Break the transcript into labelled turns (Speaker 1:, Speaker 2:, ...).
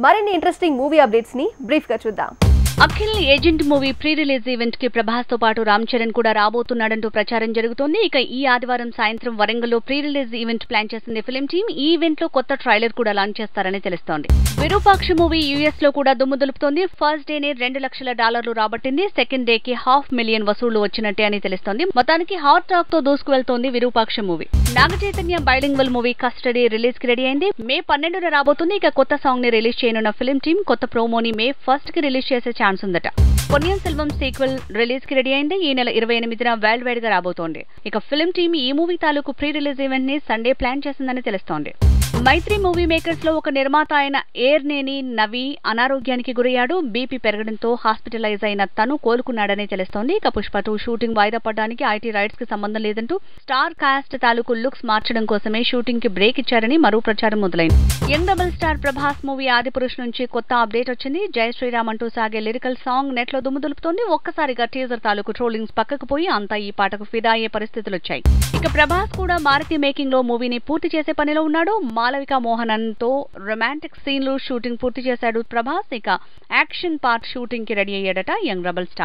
Speaker 1: మరిన్ని interesting movie updates ని brief గా చూద్దాం.
Speaker 2: Akhil agent movie pre release event కి ప్రభాస్ తో పాటు రామ్ చరణ్ కూడా రాబోతున్నాడంటూ ప్రచారం జరుగుతోంది. ఇక ఈ ఆదివారం సాయంత్రం వరంగల్లో ప్రీ రిలీజ్ ఈవెంట్ ప్లాన్ చేసింది ఫిల్మ్ టీమ్. ఈ ఈవెంట్ లో కొత్త ట్రైలర్ కూడా లాంచ్ చేస్తారని తెలుస్తోంది. విరూపాక్ష మూవీ యూఎస్ లో కూడా దుమ్ము దులుపుతోంది. ఫస్ట్ డేనే $2 లక్షల రాబట్టింది. సెకండ్ డే కి $500,000 వసూళ్లు వచ్చినట్టే అని తెలుస్తోంది. మొత్తానికి హాట్ టాక్ తో దూసుకువెళ్తోంది Virupaksha movie. Naga Chaitanya bilingual movie Custody release కి రెడీ అయింది. మే 12న రాబోతుంది. ఇక కొత్త సాంగ్ ని రిలీజ్ చేయనున్న ఫిల్మ్ టీమ్ కొత్త ప్రోమోని మే 1 కి రిలీజ్ చేసే ఛాన్స్ ఉందట. పొన్నియిన్ సెల్వం సీక్వెల్ రిలీజ్ కి రెడీ అయింది. ఈ నెల 28న వరల్డ్ వైడ్ గా రాబోతోంది. ఇక ఫిల్మ్ టీమ్ ఈ మూవీ తాలూకు ప్రీ రిలీజ్ ఈవెంట్ ని సండే ప్లాన్ చేసిందని తెలుస్తోంది. మైత్రి మూవీ మేకర్స్ లో ఒక నిర్మాత అయిన ఏర్నేని నవి అనారోగ్యానికి గురయ్యాడు. బీపీ పెరగడంతో హాస్పిటలైజ్ అయిన తను కోలుకున్నాడని తెలుస్తోంది. ఇక పుష్ప 2 షూటింగ్ వాయిదా పడడానికి ఐటీ రైట్స్ కి సంబంధం లేదంటూ స్టార్ కాస్ట్ తాలూకు లుక్స్ మార్చడం కోసమే షూటింగ్ కి బ్రేక్ ఇచ్చారని మరో ప్రచారం మొదలైంది. Young double star Prabhas movie Adipurush నుంచి కొత్త అప్డేట్ వచ్చింది. జై శ్రీరామ్ అంటూ సాగే లిరికల్ సాంగ్ నెట్ లో దుమ్ము దులుపుతోంది. ఒక్కసారిగా టీజర్ తాలూకు ట్రోలింగ్స్ పక్కకు పోయి అంతా ఈ పాటకు ఫిదా అయ్యే పరిస్థితులు వచ్చాయి. ఇక ప్రభాస్ కూడా మారుతి మేకింగ్ లో మూవీని పూర్తి చేసే పనిలో ఉన్నాడు. మాలవిక మోహనన్ తో రొమాంటిక్ సీన్లు షూటింగ్ పూర్తి చేశాడు ప్రభాస్. ఇక యాక్షన్ పార్ట్ షూటింగ్ కి రెడీ అయ్యాడట యంగ్ డబుల్ స్టార్.